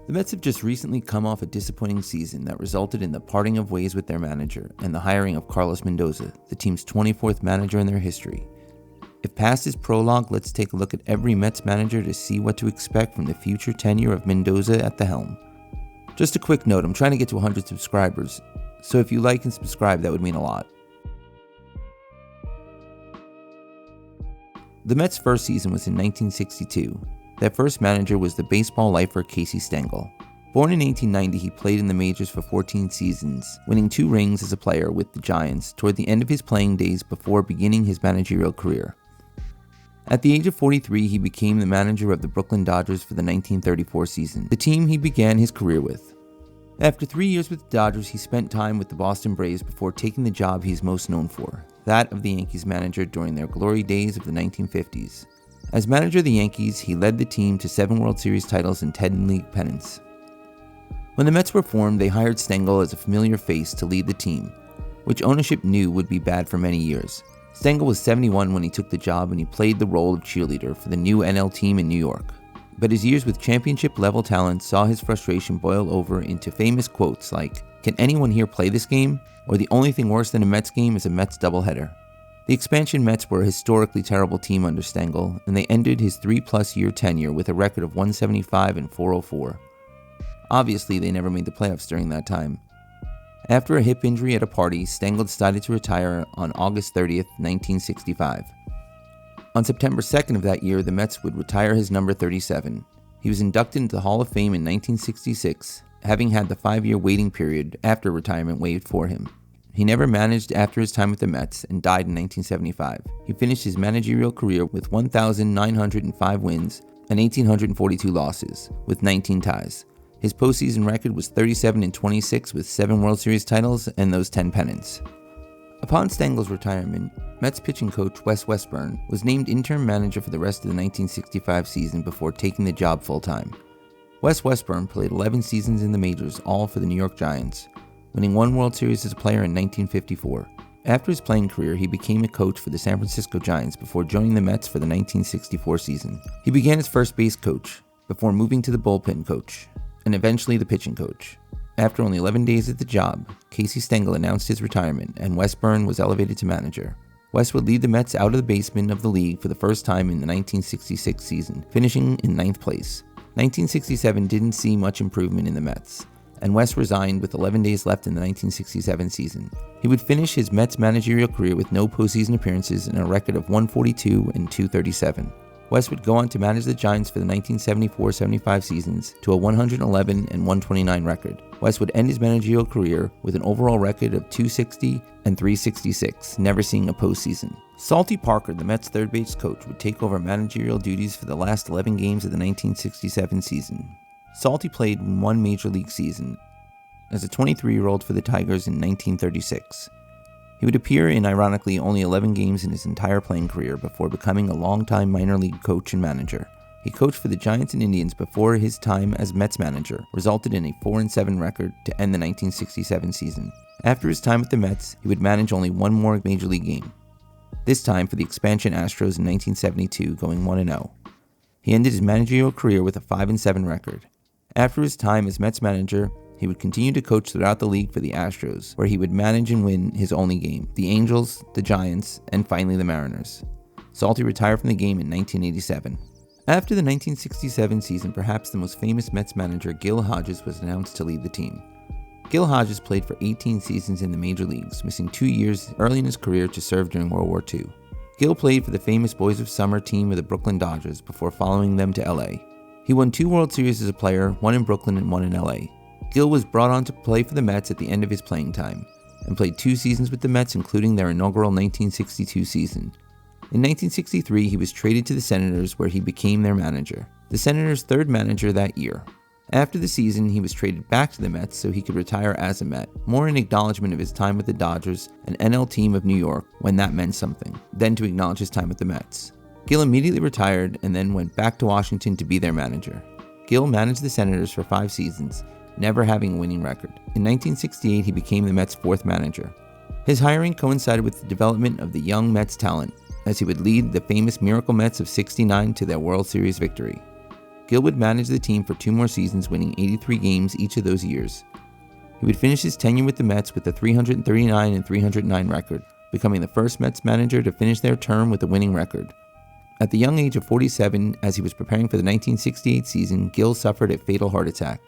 The Mets have just recently come off a disappointing season that resulted in the parting of ways with their manager and the hiring of Carlos Mendoza, the team's 24th manager in their history. If past is prologue, let's take a look at every Mets manager to see what to expect from the future tenure of Mendoza at the helm. Just a quick note, I'm trying to get to 100 subscribers, so if you like and subscribe, that would mean a lot. The Mets' first season was in 1962. Their first manager was the baseball lifer Casey Stengel. Born in 1890, he played in the majors for 14 seasons, winning 2 rings as a player with the Giants toward the end of his playing days before beginning his managerial career. At the age of 43, he became the manager of the Brooklyn Dodgers for the 1934 season, the team he began his career with. After 3 years with the Dodgers, he spent time with the Boston Braves before taking the job he's most known for, that of the Yankees manager during their glory days of the 1950s. As manager of the Yankees, he led the team to 7 World Series titles and 10 league pennants. When the Mets were formed, they hired Stengel as a familiar face to lead the team, which ownership knew would be bad for many years. Stengel was 71 when he took the job, and he played the role of cheerleader for the new NL team in New York. But his years with championship-level talent saw his frustration boil over into famous quotes like, "Can anyone here play this game?" or "The only thing worse than a Mets game is a Mets doubleheader." The expansion Mets were a historically terrible team under Stengel, and they ended his 3+ year tenure with a record of 175 and 404. Obviously, they never made the playoffs during that time. After a hip injury at a party, Stengel decided to retire on August 30th, 1965. On September 2nd of that year, the Mets would retire his number 37. He was inducted into the Hall of Fame in 1966, having had the 5-year waiting period after retirement waived for him. He never managed after his time with the Mets and died in 1975. He finished his managerial career with 1,905 wins and 1,842 losses, with 19 ties. His postseason record was 37-26 with 7 World Series titles and those 10 pennants. Upon Stengel's retirement, Mets pitching coach Wes Westburn was named interim manager for the rest of the 1965 season before taking the job full-time. Wes Westburn played 11 seasons in the majors, all for the New York Giants, winning 1 World Series as a player in 1954. After his playing career, he became a coach for the San Francisco Giants before joining the Mets for the 1964 season. He began as first base coach, before moving to the bullpen coach, and eventually the pitching coach. After only 11 days at the job, Casey Stengel announced his retirement, and Westburn was elevated to manager. Wes would lead the Mets out of the basement of the league for the first time in the 1966 season, finishing in 9th place. 1967 didn't see much improvement in the Mets, and Wes resigned with 11 days left in the 1967 season. He would finish his Mets managerial career with no postseason appearances and a record of 142 and 237. Wes would go on to manage the Giants for the 1974-75 seasons to a 111 and 129 record. Wes would end his managerial career with an overall record of 260 and 366, never seeing a postseason. Salty Parker, the Mets' third base coach, would take over managerial duties for the last 11 games of the 1967 season. Salty played in 1 major league season as a 23-year-old for the Tigers in 1936. He would appear in, ironically, only 11 games in his entire playing career before becoming a longtime minor league coach and manager. He coached for the Giants and Indians before his time as Mets manager resulted in a 4-7 record to end the 1967 season. After his time with the Mets, he would manage only 1 more major league game, this time for the expansion Astros in 1972, going 1-0. He ended his managerial career with a 5-7 record. After his time as Mets manager, he would continue to coach throughout the league for the Astros, where he would manage and win his only game, the Angels, the Giants, and finally the Mariners. Salty retired from the game in 1987. After the 1967 season, perhaps the most famous Mets manager, Gil Hodges, was announced to lead the team. Gil Hodges played for 18 seasons in the major leagues, missing 2 years early in his career to serve during World War II. Gil played for the famous Boys of Summer team of the Brooklyn Dodgers before following them to LA. He won 2 World Series as a player, 1 in Brooklyn and 1 in LA. Gil was brought on to play for the Mets at the end of his playing time, and played 2 seasons with the Mets, including their inaugural 1962 season. In 1963, he was traded to the Senators, where he became their manager, the Senators' 3rd manager that year. After the season, he was traded back to the Mets so he could retire as a Met, more in acknowledgement of his time with the Dodgers, an NL team of New York, when that meant something, than to acknowledge his time with the Mets. Gil immediately retired and then went back to Washington to be their manager. Gil managed the Senators for 5 seasons, never having a winning record. In 1968, he became the Mets' 4th manager. His hiring coincided with the development of the young Mets talent, as he would lead the famous Miracle Mets of '69 to their World Series victory. Gill would manage the team for 2 more seasons, winning 83 games each of those years. He would finish his tenure with the Mets with a 339 and 309 record, becoming the first Mets manager to finish their term with a winning record. At the young age of 47, as he was preparing for the 1968 season, Gill suffered a fatal heart attack.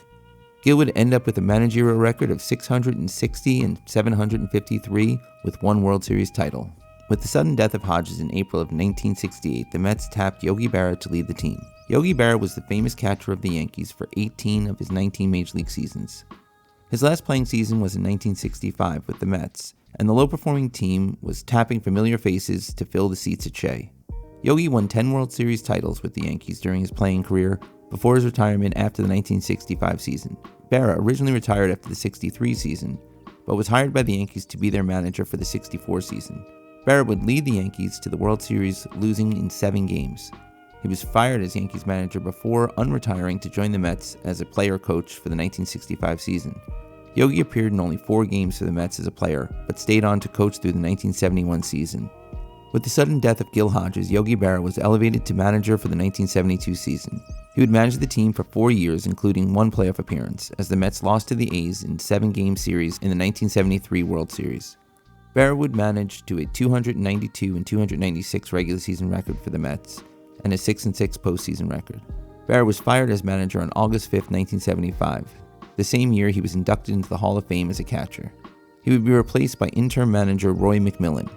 Gill would end up with a managerial record of 660 and 753 with 1 World Series title. With the sudden death of Hodges in April of 1968, the Mets tapped Yogi Berra to lead the team. Yogi Berra was the famous catcher of the Yankees for 18 of his 19 Major League seasons. His last playing season was in 1965 with the Mets, and the low-performing team was tapping familiar faces to fill the seats at Shea. Yogi won 10 World Series titles with the Yankees during his playing career before his retirement after the 1965 season. Berra originally retired after the 63 season, but was hired by the Yankees to be their manager for the 64 season. Berra would lead the Yankees to the World Series, losing in 7 games. He was fired as Yankees manager before unretiring to join the Mets as a player-coach for the 1965 season. Yogi appeared in only 4 games for the Mets as a player, but stayed on to coach through the 1971 season. With the sudden death of Gil Hodges, Yogi Berra was elevated to manager for the 1972 season. He would manage the team for 4 years, including 1 playoff appearance, as the Mets lost to the A's in 7-game series in the 1973 World Series. Berra would manage to a 292 and 296 regular season record for the Mets, and a 6-6 postseason record. Berra was fired as manager on August 5, 1975. The same year, he was inducted into the Hall of Fame as a catcher. He would be replaced by interim manager Roy McMillan.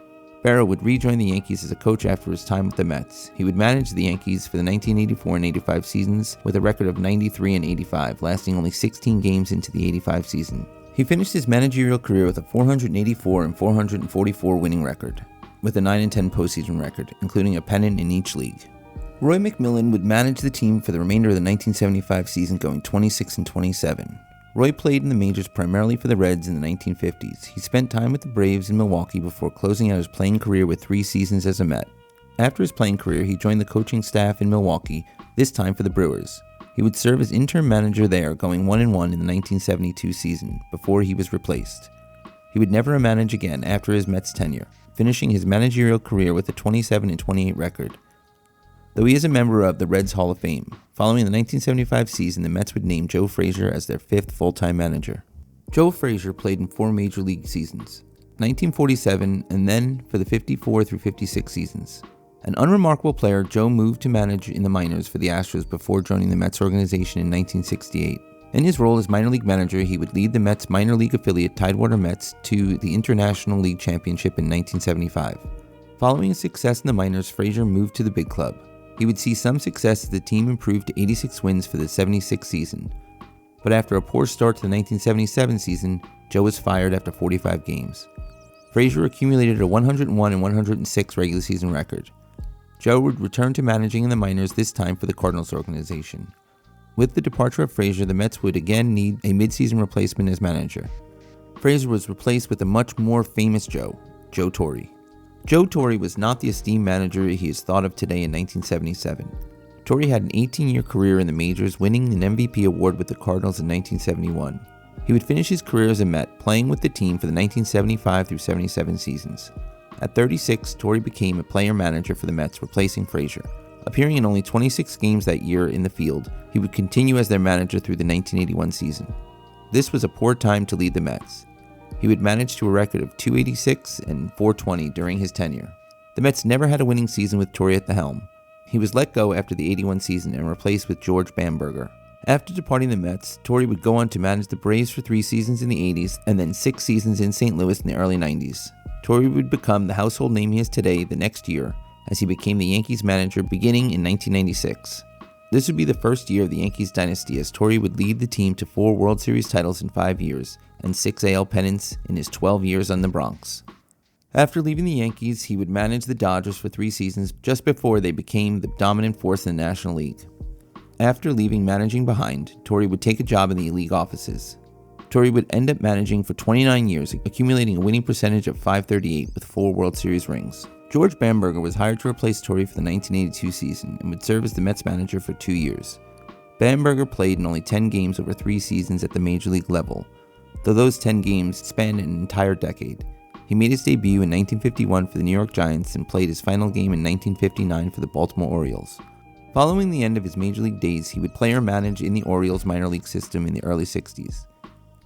Berra would rejoin the Yankees as a coach after his time with the Mets. He would manage the Yankees for the 1984 and 85 seasons with a record of 93 and 85, lasting only 16 games into the 85 season. He finished his managerial career with a 484 and 444 winning record, with a 9-10 postseason record, including a pennant in each league. Roy McMillan would manage the team for the remainder of the 1975 season, going 26 and 27. Roy played in the majors primarily for the Reds in the 1950s. He spent time with the Braves in Milwaukee before closing out his playing career with 3 seasons as a Met. After his playing career, he joined the coaching staff in Milwaukee, this time for the Brewers. He would serve as interim manager there, going 1-1 in the 1972 season, before he was replaced. He would never manage again after his Mets tenure, finishing his managerial career with a 27 and 28 record. Though he is a member of the Reds Hall of Fame, following the 1975 season, the Mets would name Joe Frazier as their 5th full-time manager. Joe Frazier played in 4 Major League seasons, 1947 and then for the 54 through 56 seasons. An unremarkable player, Joe moved to manage in the minors for the Astros before joining the Mets organization in 1968. In his role as minor league manager, he would lead the Mets minor league affiliate Tidewater Mets to the International League Championship in 1975. Following his success in the minors, Frazier moved to the big club. He would see some success as the team improved to 86 wins for the 76 season. But after a poor start to the 1977 season, Joe was fired after 45 games. Frazier accumulated a 101 and 106 regular season record. Joe would return to managing in the minors, this time for the Cardinals organization. With the departure of Frazier, the Mets would again need a midseason replacement as manager. Frazier was replaced with a much more famous Joe, Joe Torre. Joe Torre was not the esteemed manager he is thought of today in 1977. Torre had an 18-year career in the majors, winning an MVP award with the Cardinals in 1971. He would finish his career as a Met, playing with the team for the 1975 through 77 seasons. At 36, Torre became a player-manager for the Mets, replacing Frazier. Appearing in only 26 games that year in the field, he would continue as their manager through the 1981 season. This was a poor time to lead the Mets. He would manage to a record of 286 and 420 during his tenure. The Mets never had a winning season with Torre at the helm. He was let go after the 81 season and replaced with George Bamberger. After departing the Mets, Torre would go on to manage the Braves for 3 seasons in the 80s and then 6 seasons in St. Louis in the early 90s. Torre would become the household name he is today the next year, as he became the Yankees manager beginning in 1996. This would be the first year of the Yankees dynasty, as Torre would lead the team to 4 World Series titles in 5 years and 6 AL pennants in his 12 years on the Bronx. After leaving the Yankees, he would manage the Dodgers for 3 seasons just before they became the dominant force in the National League. After leaving managing behind, Torre would take a job in the league offices. Torre would end up managing for 29 years, accumulating a winning percentage of .538 with 4 World Series rings. George Bamberger was hired to replace Torre for the 1982 season and would serve as the Mets manager for 2 years. Bamberger played in only 10 games over 3 seasons at the Major League level, though those 10 games spanned an entire decade. He made his debut in 1951 for the New York Giants and played his final game in 1959 for the Baltimore Orioles. Following the end of his major league days, he would play or manage in the Orioles minor league system in the early 60s.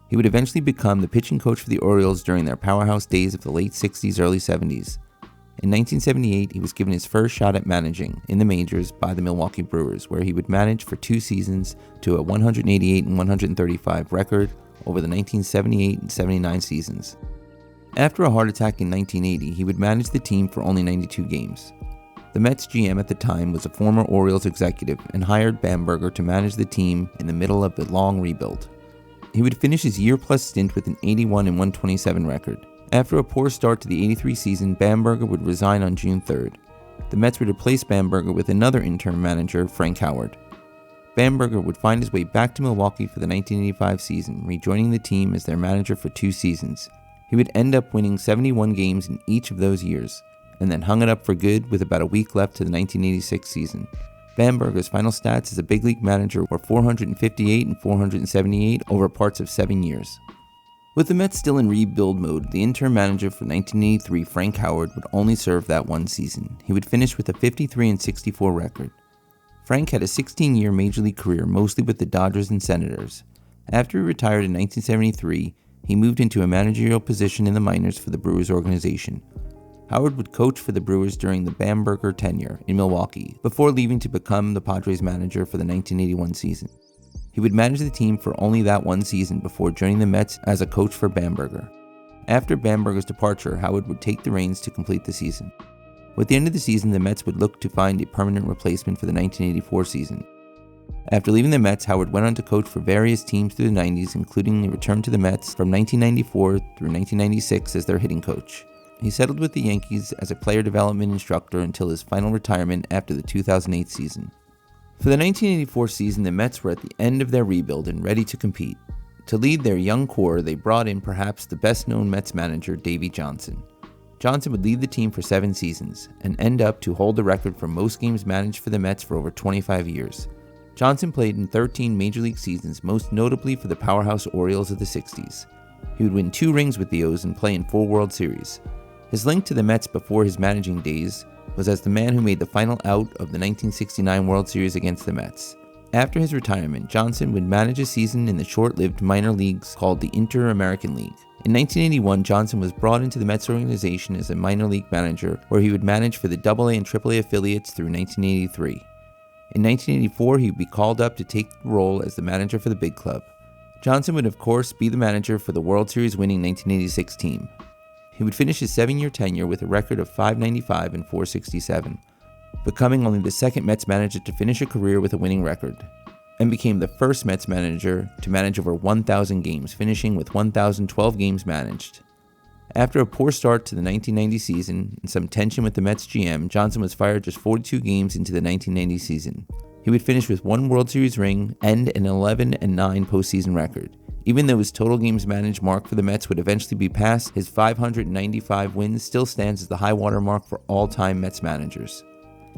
He would eventually become the pitching coach for the Orioles during their powerhouse days of the late 60s, early 70s. In 1978, he was given his first shot at managing in the majors by the Milwaukee Brewers, where he would manage for 2 seasons to a 188 and 135 record over the 1978 and 79 seasons. After a heart attack in 1980, he would manage the team for only 92 games. The Mets GM at the time was a former Orioles executive and hired Bamberger to manage the team in the middle of the long rebuild. He would finish his year-plus stint with an 81 and 127 record. After a poor start to the 83 season, Bamberger would resign on June 3rd. The Mets would replace Bamberger with another interim manager, Frank Howard. Bamberger would find his way back to Milwaukee for the 1985 season, rejoining the team as their manager for 2 seasons. He would end up winning 71 games in each of those years, and then hung it up for good with about a week left to the 1986 season. Bamberger's final stats as a big league manager were 458 and 478 over parts of 7 years. With the Mets still in rebuild mode, the interim manager for 1983, Frank Howard, would only serve that one season. He would finish with a 53 and 64 record. Frank had a 16-year major league career, mostly with the Dodgers and Senators. After he retired in 1973, he moved into a managerial position in the minors for the Brewers organization. Howard would coach for the Brewers during the Bamberger tenure in Milwaukee, before leaving to become the Padres manager for the 1981 season. He would manage the team for only that one season before joining the Mets as a coach for Bamberger. After Bamberger's departure, Howard would take the reins to complete the season. With the end of the season, the Mets would look to find a permanent replacement for the 1984 season. After leaving the Mets, Howard went on to coach for various teams through the 90s, including a return to the Mets from 1994 through 1996 as their hitting coach. He settled with the Yankees as a player development instructor until his final retirement after the 2008 season. For the 1984 season, the Mets were at the end of their rebuild and ready to compete. To lead their young core, they brought in perhaps the best-known Mets manager, Davey Johnson. Johnson would lead the team for 7 seasons and end up to hold the record for most games managed for the Mets for over 25 years. Johnson played in 13 major league seasons, most notably for the powerhouse Orioles of the 60s. He would win 2 rings with the O's and play in 4 World Series. His link to the Mets before his managing days was as the man who made the final out of the 1969 World Series against the Mets. After his retirement, Johnson would manage a season in the short-lived minor leagues called the Inter-American League. In 1981, Johnson was brought into the Mets organization as a minor league manager, where he would manage for the AA and AAA affiliates through 1983. In 1984, he would be called up to take the role as the manager for the big club. Johnson would of course be the manager for the World Series winning 1986 team. He would finish his 7-year tenure with a record of .595 and .467, becoming only the second Mets manager to finish a career with a winning record, and became the first Mets manager to manage over 1,000 games, finishing with 1,012 games managed. After a poor start to the 1990 season and some tension with the Mets GM, Johnson was fired just 42 games into the 1990 season. He would finish with 1 World Series ring and an 11-9 postseason record. Even though his total games managed mark for the Mets would eventually be passed, his 595 wins still stands as the high water mark for all-time Mets managers.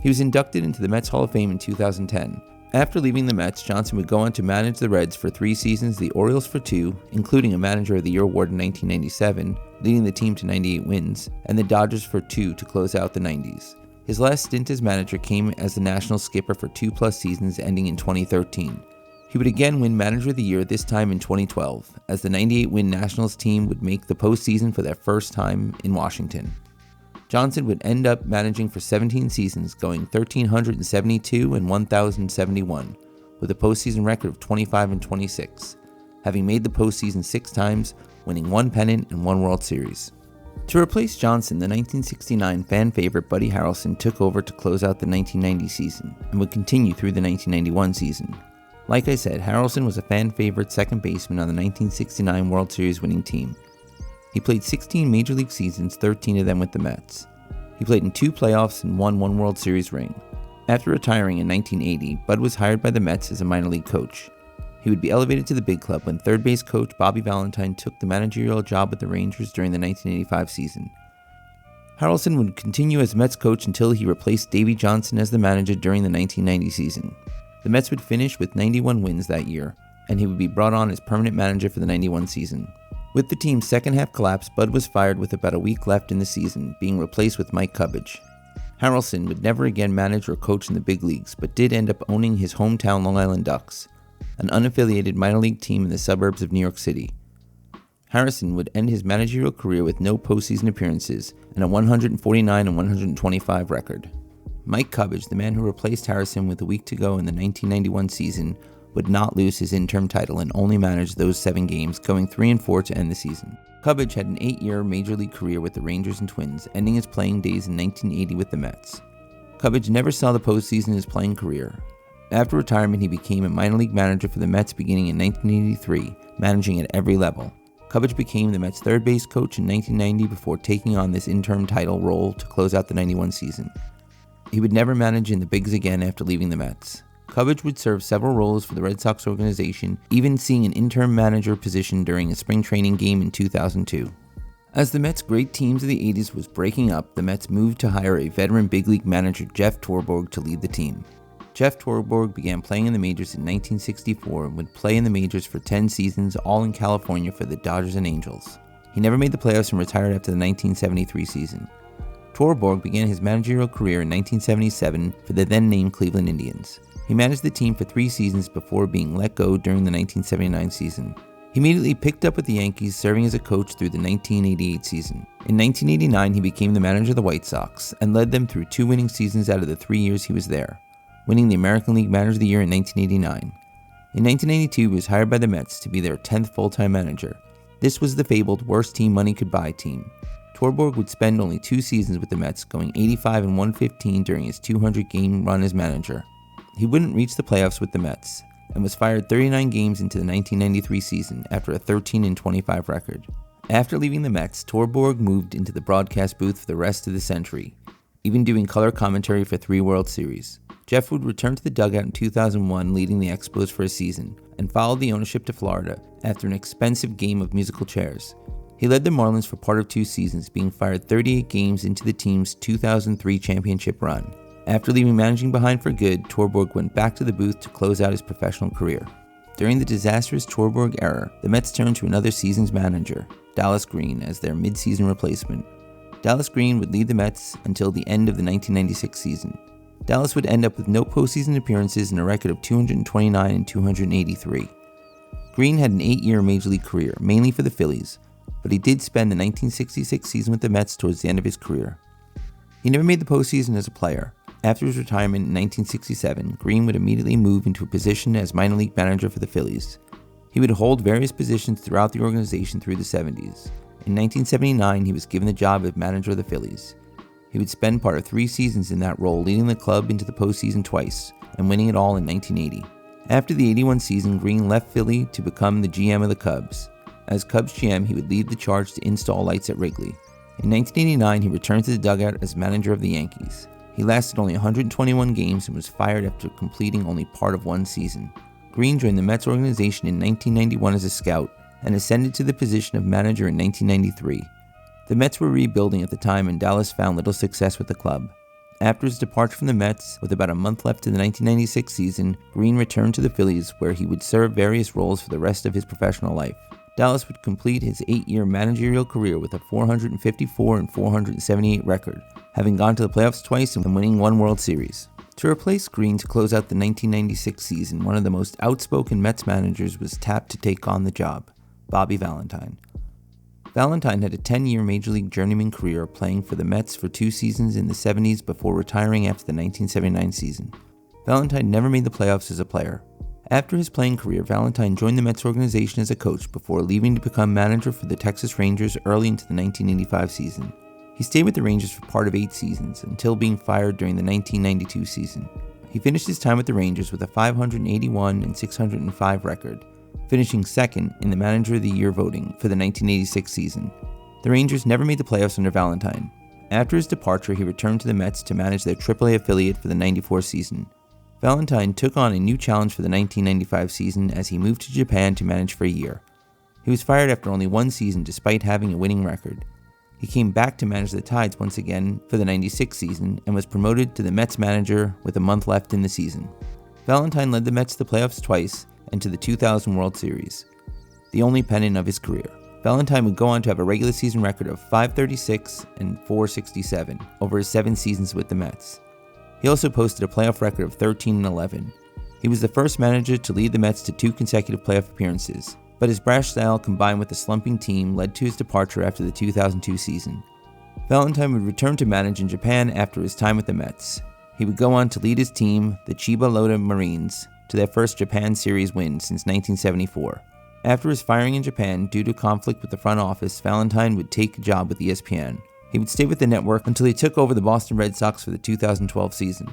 He was inducted into the Mets Hall of Fame in 2010. After leaving the Mets, Johnson would go on to manage the Reds for 3 seasons, the Orioles for 2, including a Manager of the Year award in 1997, leading the team to 98 wins, and the Dodgers for 2 to close out the 90s. His last stint as manager came as the National skipper for 2+ seasons ending in 2013. He would again win Manager of the Year, this time in 2012, as the 98-win Nationals team would make the postseason for their first time in Washington. Johnson would end up managing for 17 seasons, going 1,372 and 1,071, with a postseason record of 25 and 26, having made the postseason 6 times, winning 1 pennant and 1 World Series. To replace Johnson, the 1969 fan favorite Buddy Harrelson took over to close out the 1990 season, and would continue through the 1991 season. Like I said, Harrelson was a fan favorite second baseman on the 1969 World Series winning team. He played 16 Major League seasons, 13 of them with the Mets. He played in 2 playoffs and won 1 World Series ring. After retiring in 1980, Bud was hired by the Mets as a minor league coach. He would be elevated to the big club when third base coach Bobby Valentine took the managerial job with the Rangers during the 1985 season. Harrelson would continue as Mets coach until he replaced Davey Johnson as the manager during the 1990 season. The Mets would finish with 91 wins that year, and he would be brought on as permanent manager for the 91 season. With the team's second half collapse, Bud was fired with about a week left in the season, being replaced with Mike Cubbage. Harrelson would never again manage or coach in the big leagues, but did end up owning his hometown Long Island Ducks, an unaffiliated minor league team in the suburbs of New York City. Harrison would end his managerial career with no postseason appearances and a 149 and 125 record. Mike Cubbage, the man who replaced Harrison with a week to go in the 1991 season, would not lose his interim title and only manage those 7 games, going 3-4 to end the season. Cubbage had an 8-year major league career with the Rangers and Twins, ending his playing days in 1980 with the Mets. Cubbage never saw the postseason in his playing career. After retirement, he became a minor league manager for the Mets beginning in 1983, managing at every level. Cubbage became the Mets' third base coach in 1990 before taking on this interim title role to close out the 91 season. He would never manage in the bigs again after leaving the Mets. Cubbage would serve several roles for the Red Sox organization, even seeing an interim manager position during a spring training game in 2002. As the Mets' great teams of the 80s was breaking up, the Mets moved to hire a veteran big league manager, Jeff Torborg, to lead the team. Jeff Torborg began playing in the majors in 1964 and would play in the majors for 10 seasons, all in California for the Dodgers and Angels. He never made the playoffs and retired after the 1973 season. Torborg began his managerial career in 1977 for the then-named Cleveland Indians. He managed the team for 3 seasons before being let go during the 1979 season. He immediately picked up with the Yankees, serving as a coach through the 1988 season. In 1989, he became the manager of the White Sox and led them through 2 winning seasons out of the 3 years he was there, winning the American League Manager of the Year in 1989. In 1992, he was hired by the Mets to be their 10th full-time manager. This was the fabled worst team money could buy team. Torborg would spend only 2 seasons with the Mets, going 85 and 115 during his 200-game run as manager. He wouldn't reach the playoffs with the Mets, and was fired 39 games into the 1993 season after a 13-25 record. After leaving the Mets, Torborg moved into the broadcast booth for the rest of the century, even doing color commentary for 3 World Series. Jeff would return to the dugout in 2001, leading the Expos for a season, and followed the ownership to Florida after an expensive game of musical chairs. He led the Marlins for part of 2 seasons, being fired 38 games into the team's 2003 championship run. After leaving managing behind for good, Torborg went back to the booth to close out his professional career. During the disastrous Torborg era, the Mets turned to another season's manager, Dallas Green, as their mid-season replacement. Dallas Green would lead the Mets until the end of the 1996 season. Dallas would end up with no postseason appearances and a record of 229 and 283. Green had an 8-year major league career, mainly for the Phillies, but he did spend the 1966 season with the Mets towards the end of his career. He never made the postseason as a player. After his retirement in 1967, Green would immediately move into a position as minor league manager for the Phillies. He would hold various positions throughout the organization through the 70s. In 1979, he was given the job of manager of the Phillies. He would spend part of 3 seasons in that role, leading the club into the postseason twice, and winning it all in 1980. After the 81 season, Green left Philly to become the GM of the Cubs. As Cubs GM, he would lead the charge to install lights at Wrigley. In 1989, he returned to the dugout as manager of the Yankees. He lasted only 121 games and was fired after completing only part of 1 season. Green joined the Mets organization in 1991 as a scout and ascended to the position of manager in 1993. The Mets were rebuilding at the time, and Dallas found little success with the club. After his departure from the Mets, with about a month left in the 1996 season, Green returned to the Phillies, where he would serve various roles for the rest of his professional life. Dallas would complete his 8-year managerial career with a 454 and 478 record, having gone to the playoffs twice and winning 1 World Series. To replace Green to close out the 1996 season, one of the most outspoken Mets managers was tapped to take on the job, Bobby Valentine. Valentine had a 10-year Major League journeyman career, playing for the Mets for 2 seasons in the 70s before retiring after the 1979 season. Valentine never made the playoffs as a player. After his playing career, Valentine joined the Mets organization as a coach before leaving to become manager for the Texas Rangers early into the 1985 season. He stayed with the Rangers for part of 8 seasons, until being fired during the 1992 season. He finished his time with the Rangers with a 581 and 605 record, finishing second in the Manager of the Year voting for the 1986 season. The Rangers never made the playoffs under Valentine. After his departure, he returned to the Mets to manage their AAA affiliate for the 94 season. Valentine took on a new challenge for the 1995 season as he moved to Japan to manage for a year. He was fired after only 1 season despite having a winning record. He came back to manage the Tides once again for the 96 season and was promoted to the Mets manager with a month left in the season. Valentine led the Mets to the playoffs twice and to the 2000 World Series, the only pennant of his career. Valentine would go on to have a regular season record of .536 and .467 over his 7 seasons with the Mets. He also posted a playoff record of 13-11. He was the first manager to lead the Mets to 2 consecutive playoff appearances, but his brash style combined with the slumping team led to his departure after the 2002 season. Valentine would return to manage in Japan after his time with the Mets. He would go on to lead his team, the Chiba Lotta Marines, to their first Japan Series win since 1974. After his firing in Japan due to conflict with the front office, Valentine would take a job with ESPN. He would stay with the network until he took over the Boston Red Sox for the 2012 season.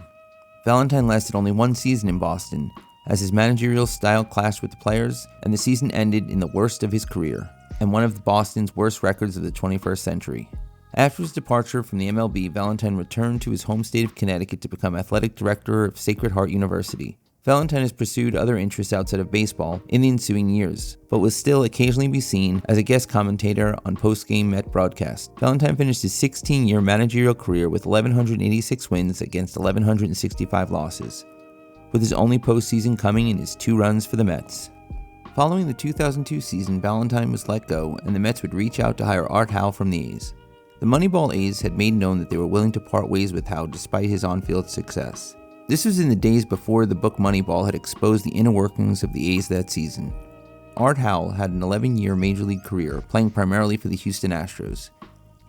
Valentine lasted only 1 season in Boston, as his managerial style clashed with the players, and the season ended in the worst of his career, and one of Boston's worst records of the 21st century. After his departure from the MLB, Valentine returned to his home state of Connecticut to become athletic director of Sacred Heart University. Valentine has pursued other interests outside of baseball in the ensuing years, but will still occasionally be seen as a guest commentator on post-game Met broadcasts. Valentine finished his 16-year managerial career with 1,186 wins against 1,165 losses, with his only postseason coming in his 2 runs for the Mets. Following the 2002 season, Valentine was let go, and the Mets would reach out to hire Art Howe from the A's. The Moneyball A's had made known that they were willing to part ways with Howe despite his on-field success. This was in the days before the book Moneyball had exposed the inner workings of the A's that season. Art Howe had an 11-year Major League career, playing primarily for the Houston Astros.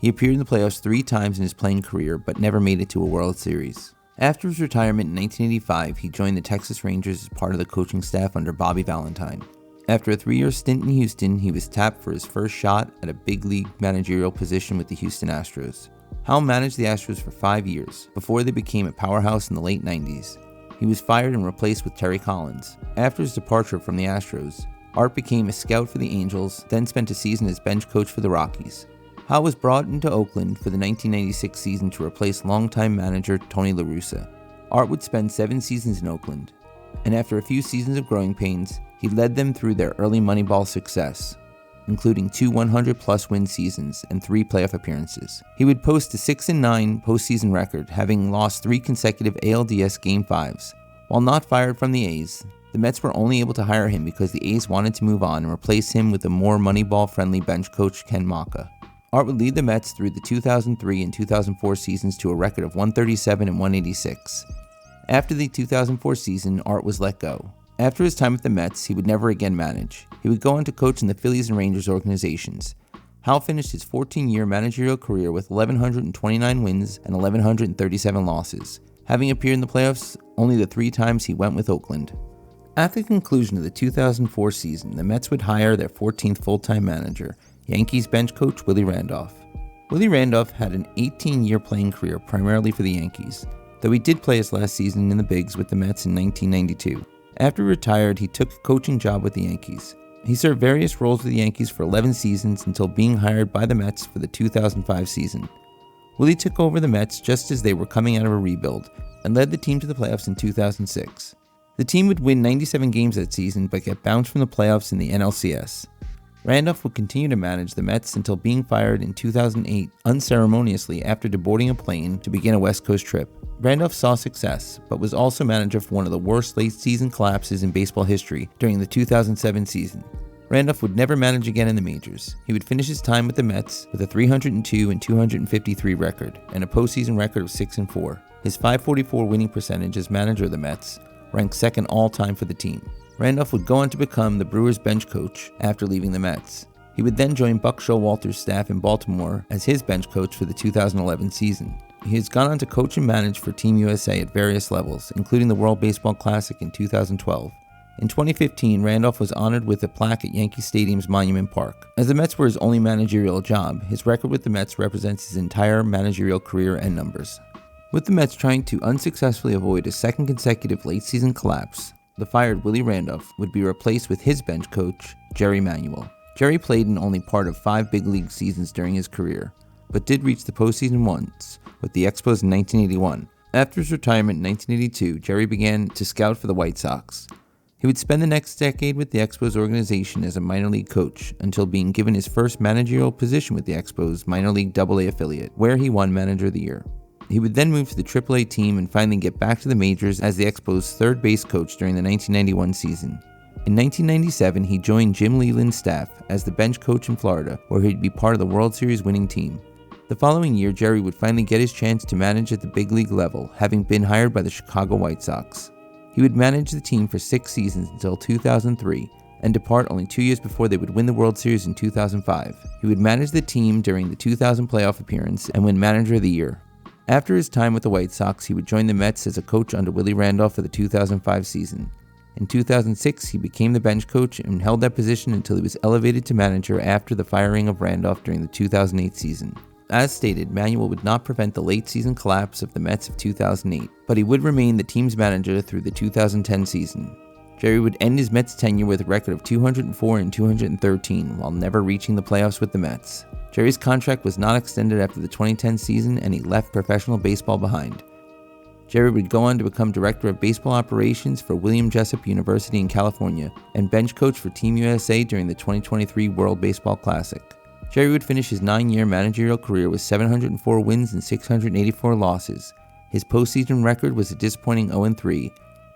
He appeared in the playoffs 3 times in his playing career, but never made it to a World Series. After his retirement in 1985, he joined the Texas Rangers as part of the coaching staff under Bobby Valentine. After a 3-year stint in Houston, he was tapped for his first shot at a big league managerial position with the Houston Astros. Howe managed the Astros for 5 years, before they became a powerhouse in the late 90s. He was fired and replaced with Terry Collins. After his departure from the Astros, Art became a scout for the Angels, then spent a season as bench coach for the Rockies. Howe was brought into Oakland for the 1996 season to replace longtime manager Tony La Russa. Art would spend 7 seasons in Oakland, and after a few seasons of growing pains, he led them through their early Moneyball success, including 2 100-plus win seasons and 3 playoff appearances. He would post a 6-9 postseason record, having lost 3 consecutive ALDS Game 5s. While not fired from the A's, the Mets were only able to hire him because the A's wanted to move on and replace him with a more Moneyball-friendly bench coach, Ken Maka. Art would lead the Mets through the 2003 and 2004 seasons to a record of 137 and 186. After the 2004 season, Art was let go. After his time with the Mets, he would never again manage. He would go on to coach in the Phillies and Rangers organizations. Howe finished his 14-year managerial career with 1,129 wins and 1,137 losses, having appeared in the playoffs only the 3 times he went with Oakland. At the conclusion of the 2004 season, the Mets would hire their 14th full-time manager, Yankees bench coach Willie Randolph. Willie Randolph had an 18-year playing career primarily for the Yankees, though he did play his last season in the Bigs with the Mets in 1992. After he retired, he took a coaching job with the Yankees. He served various roles with the Yankees for 11 seasons until being hired by the Mets for the 2005 season. Willie took over the Mets just as they were coming out of a rebuild and led the team to the playoffs in 2006. The team would win 97 games that season but get bounced from the playoffs in the NLCS. Randolph would continue to manage the Mets until being fired in 2008 unceremoniously after deboarding a plane to begin a West Coast trip. Randolph saw success, but was also manager for one of the worst late-season collapses in baseball history during the 2007 season. Randolph would never manage again in the majors. He would finish his time with the Mets with a 302 and 253 record and a postseason record of 6-4. His .544 winning percentage as manager of the Mets ranked second all-time for the team. Randolph would go on to become the Brewers bench coach after leaving the Mets. He would then join Buck Showalter's staff in Baltimore as his bench coach for the 2011 season. He has gone on to coach and manage for Team USA at various levels, including the World Baseball Classic in 2012. In 2015, Randolph was honored with a plaque at Yankee Stadium's Monument Park. As the Mets were his only managerial job, his record with the Mets represents his entire managerial career and numbers. With the Mets trying to unsuccessfully avoid a second consecutive late-season collapse, the fired Willie Randolph would be replaced with his bench coach, Jerry Manuel. Jerry played in only part of 5 big league seasons during his career, but did reach the postseason once with the Expos in 1981. After his retirement in 1982, Jerry began to scout for the White Sox. He would spend the next decade with the Expos organization as a minor league coach until being given his first managerial position with the Expos minor league AA affiliate, where he won Manager of the Year. He would then move to the AAA team and finally get back to the majors as the Expos' third base coach during the 1991 season. In 1997, he joined Jim Leyland's staff as the bench coach in Florida, where he'd be part of the World Series winning team. The following year, Jerry would finally get his chance to manage at the big league level, having been hired by the Chicago White Sox. He would manage the team for 6 seasons until 2003, and depart only 2 years before they would win the World Series in 2005. He would manage the team during the 2000 playoff appearance and win Manager of the Year. After his time with the White Sox, he would join the Mets as a coach under Willie Randolph for the 2005 season. In 2006, he became the bench coach and held that position until he was elevated to manager after the firing of Randolph during the 2008 season. As stated, Manuel would not prevent the late season collapse of the Mets of 2008, but he would remain the team's manager through the 2010 season. Jerry would end his Mets tenure with a record of 204 and 213 while never reaching the playoffs with the Mets. Jerry's contract was not extended after the 2010 season, and he left professional baseball behind. Jerry would go on to become director of baseball operations for William Jessup University in California and bench coach for Team USA during the 2023 World Baseball Classic. Jerry would finish his 9-year managerial career with 704 wins and 684 losses. His postseason record was a disappointing 0-3,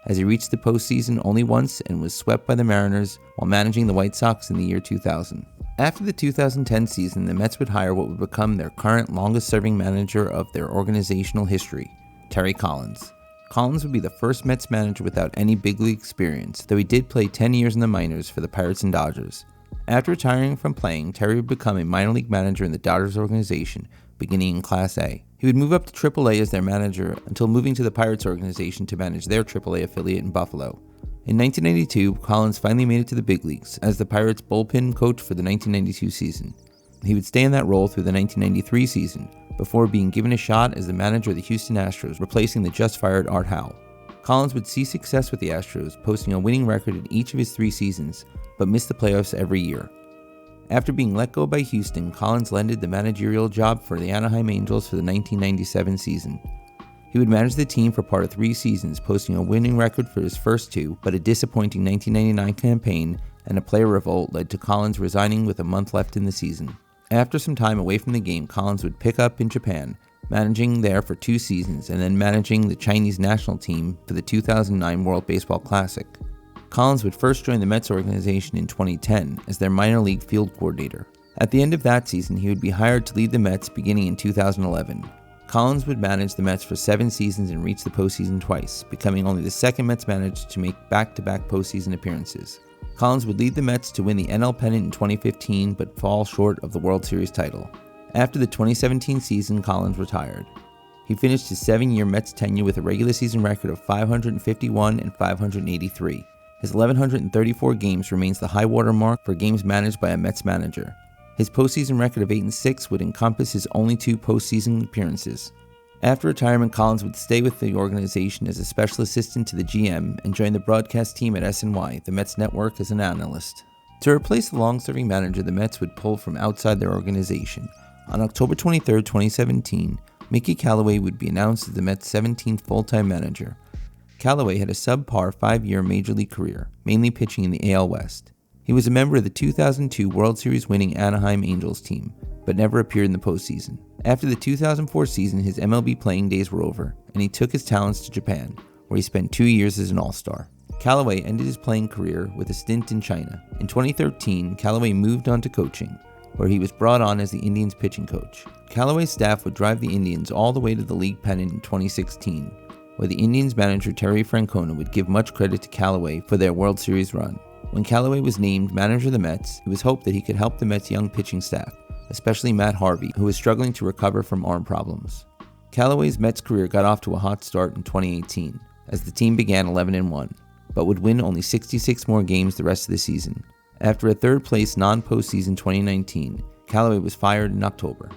as he reached the postseason only once and was swept by the Mariners while managing the White Sox in the year 2000. After the 2010 season, the Mets would hire what would become their current longest-serving manager of their organizational history, Terry Collins. Collins would be the first Mets manager without any big league experience, though he did play 10 years in the minors for the Pirates and Dodgers. After retiring from playing, Terry would become a minor league manager in the Dodgers organization, beginning in Class A. He would move up to AAA as their manager until moving to the Pirates organization to manage their AAA affiliate in Buffalo. In 1992, Collins finally made it to the big leagues as the Pirates bullpen coach for the 1992 season. He would stay in that role through the 1993 season, before being given a shot as the manager of the Houston Astros, replacing the just-fired Art Howe. Collins would see success with the Astros, posting a winning record in each of his 3 seasons, but missed the playoffs every year. After being let go by Houston, Collins landed the managerial job for the Anaheim Angels for the 1997 season. He would manage the team for part of 3 seasons, posting a winning record for his first 2, but a disappointing 1999 campaign and a player revolt led to Collins resigning with a month left in the season. After some time away from the game, Collins would pick up in Japan, managing there for 2 seasons and then managing the Chinese national team for the 2009 World Baseball Classic. Collins would first join the Mets organization in 2010 as their minor league field coordinator. At the end of that season, he would be hired to lead the Mets beginning in 2011. Collins would manage the Mets for 7 seasons and reach the postseason twice, becoming only the second Mets manager to make back-to-back postseason appearances. Collins would lead the Mets to win the NL pennant in 2015 but fall short of the World Series title. After the 2017 season, Collins retired. He finished his 7-year Mets tenure with a regular season record of 551 and 583. His 1,134 games remains the high water mark for games managed by a Mets manager. His postseason record of 8-6 would encompass his only 2 postseason appearances. After retirement, Collins would stay with the organization as a special assistant to the GM and join the broadcast team at SNY, the Mets network, as an analyst. To replace the long-serving manager, the Mets would pull from outside their organization. On October 23, 2017, Mickey Callaway would be announced as the Mets' 17th full-time manager. Callaway had a subpar 5-year Major League career, mainly pitching in the AL West. He was a member of the 2002 World Series winning Anaheim Angels team, but never appeared in the postseason. After the 2004 season, his MLB playing days were over, and he took his talents to Japan, where he spent 2 years as an all-star. Callaway ended his playing career with a stint in China. In 2013, Callaway moved on to coaching, where he was brought on as the Indians pitching coach. Callaway's staff would drive the Indians all the way to the league pennant in 2016, where the Indians manager Terry Francona would give much credit to Callaway for their World Series run. When Callaway was named manager of the Mets, it was hoped that he could help the Mets' young pitching staff, especially Matt Harvey, who was struggling to recover from arm problems. Callaway's Mets career got off to a hot start in 2018, as the team began 11-1, but would win only 66 more games the rest of the season. After a third-place non-postseason 2019, Callaway was fired in October.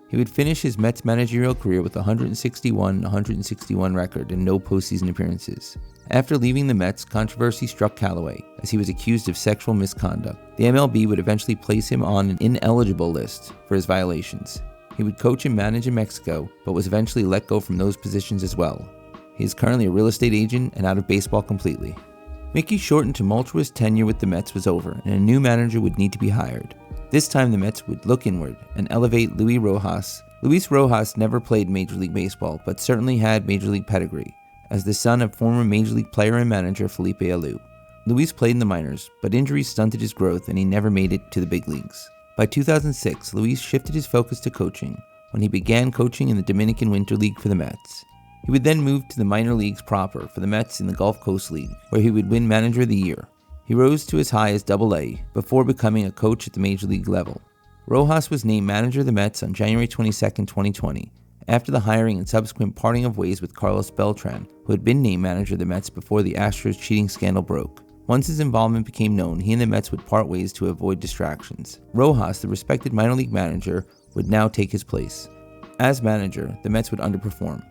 He would finish his Mets managerial career with a 161 record and no postseason appearances. After leaving the Mets, controversy struck Callaway, as he was accused of sexual misconduct. The MLB would eventually place him on an ineligible list for his violations. He would coach and manage in Mexico, but was eventually let go from those positions as well. He is currently a real estate agent and out of baseball completely. Mickey's short and tumultuous tenure with the Mets was over, and a new manager would need to be hired. This time the Mets would look inward and elevate Luis Rojas. Luis Rojas never played Major League Baseball, but certainly had Major League pedigree, as the son of former Major League player and manager Felipe Alou. Luis played in the minors, but injuries stunted his growth and he never made it to the big leagues. By 2006, Luis shifted his focus to coaching when he began coaching in the Dominican Winter League for the Mets. He would then move to the minor leagues proper for the Mets in the Gulf Coast League, where he would win Manager of the Year. He rose to as high as Double-A before becoming a coach at the Major League level. Rojas was named manager of the Mets on January 22, 2020, after the hiring and subsequent parting of ways with Carlos Beltran, who had been named manager of the Mets before the Astros cheating scandal broke. Once his involvement became known, he and the Mets would part ways to avoid distractions. Rojas, the respected minor league manager, would now take his place. As manager, the Mets would underperform.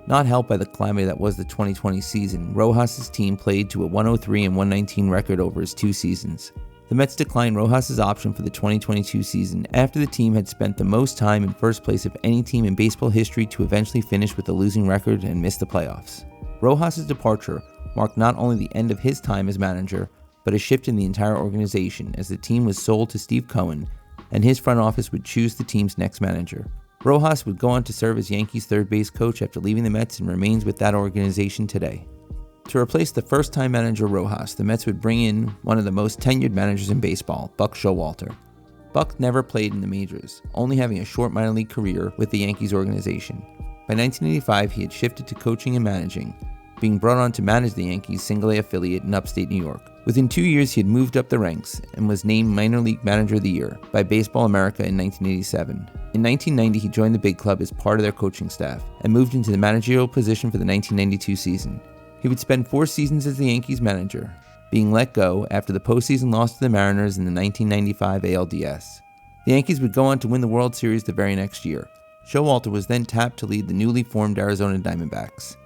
Not helped by the calamity that was the 2020 season, Rojas' team played to a 103 and 119 record over his 2 seasons. The Mets declined Rojas' option for the 2022 season after the team had spent the most time in first place of any team in baseball history to eventually finish with a losing record and miss the playoffs. Rojas' departure marked not only the end of his time as manager, but a shift in the entire organization as the team was sold to Steve Cohen and his front office would choose the team's next manager. Rojas would go on to serve as Yankees third base coach after leaving the Mets and remains with that organization today. To replace the first-time manager Rojas, the Mets would bring in one of the most tenured managers in baseball, Buck Showalter. Buck never played in the majors, only having a short minor league career with the Yankees organization. By 1985, he had shifted to coaching and managing, being brought on to manage the Yankees' single-A affiliate in upstate New York. Within 2 years, he had moved up the ranks and was named Minor League Manager of the Year by Baseball America in 1987. In 1990, he joined the big club as part of their coaching staff and moved into the managerial position for the 1992 season. He would spend 4 seasons as the Yankees manager, being let go after the postseason loss to the Mariners in the 1995 ALDS. The Yankees would go on to win the World Series the very next year. Showalter was then tapped to lead the newly formed Arizona Diamondbacks.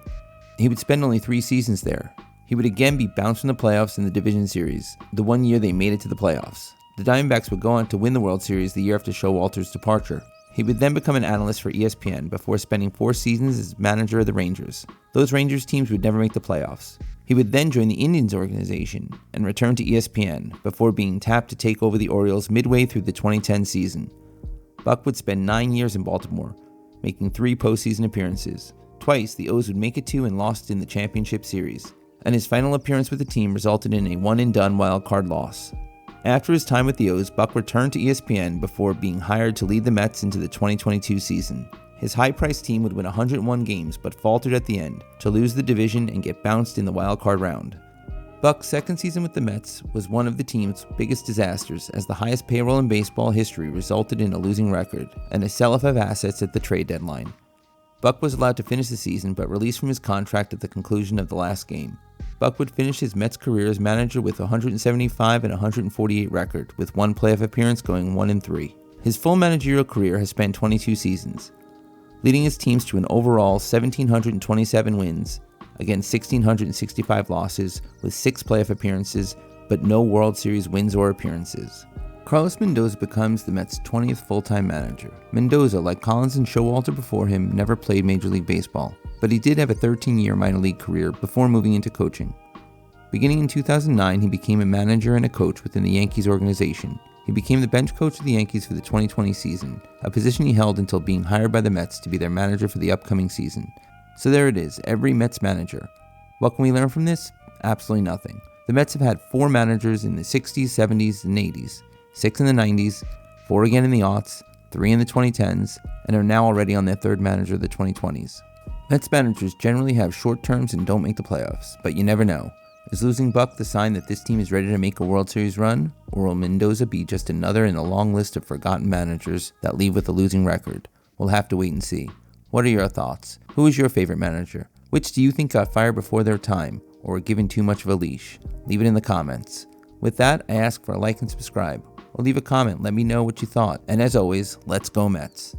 He would spend only 3 seasons there. He would again be bounced from the playoffs in the division series, the one year they made it to the playoffs. The Diamondbacks would go on to win the World Series the year after Showalter's departure. He would then become an analyst for ESPN before spending 4 seasons as manager of the Rangers. Those Rangers teams would never make the playoffs. He would then join the Indians organization and return to ESPN before being tapped to take over the Orioles midway through the 2010 season. Buck would spend 9 years in Baltimore, making 3 postseason appearances. Twice, the O's would make it to and lost in the championship series, and his final appearance with the team resulted in a one-and-done wildcard loss. After his time with the O's, Buck returned to ESPN before being hired to lead the Mets into the 2022 season. His high-priced team would win 101 games but faltered at the end to lose the division and get bounced in the wildcard round. Buck's second season with the Mets was one of the team's biggest disasters as the highest payroll in baseball history resulted in a losing record and a sell-off of assets at the trade deadline. Buck was allowed to finish the season but released from his contract at the conclusion of the last game. Buck would finish his Mets career as manager with a 175 and 148 record, with 1 playoff appearance going 1-3. His full managerial career has spanned 22 seasons, leading his teams to an overall 1,727 wins against 1,665 losses, with 6 playoff appearances but no World Series wins or appearances. Carlos Mendoza becomes the Mets' 20th full-time manager. Mendoza, like Collins and Showalter before him, never played Major League Baseball, but he did have a 13-year minor league career before moving into coaching. Beginning in 2009, he became a manager and a coach within the Yankees organization. He became the bench coach of the Yankees for the 2020 season, a position he held until being hired by the Mets to be their manager for the upcoming season. So there it is, every Mets manager. What can we learn from this? Absolutely nothing. The Mets have had 4 managers in the 60s, 70s, and 80s, 6 in the 90s, 4 again in the aughts, 3 in the 2010s, and are now already on their 3rd manager of the 2020s. Mets managers generally have short terms and don't make the playoffs, but you never know. Is losing Buck the sign that this team is ready to make a World Series run, or will Mendoza be just another in a long list of forgotten managers that leave with a losing record? We'll have to wait and see. What are your thoughts? Who is your favorite manager? Which do you think got fired before their time, or were given too much of a leash? Leave it in the comments. With that, I ask for a like and subscribe, or leave a comment, let me know what you thought, and as always, let's go Mets.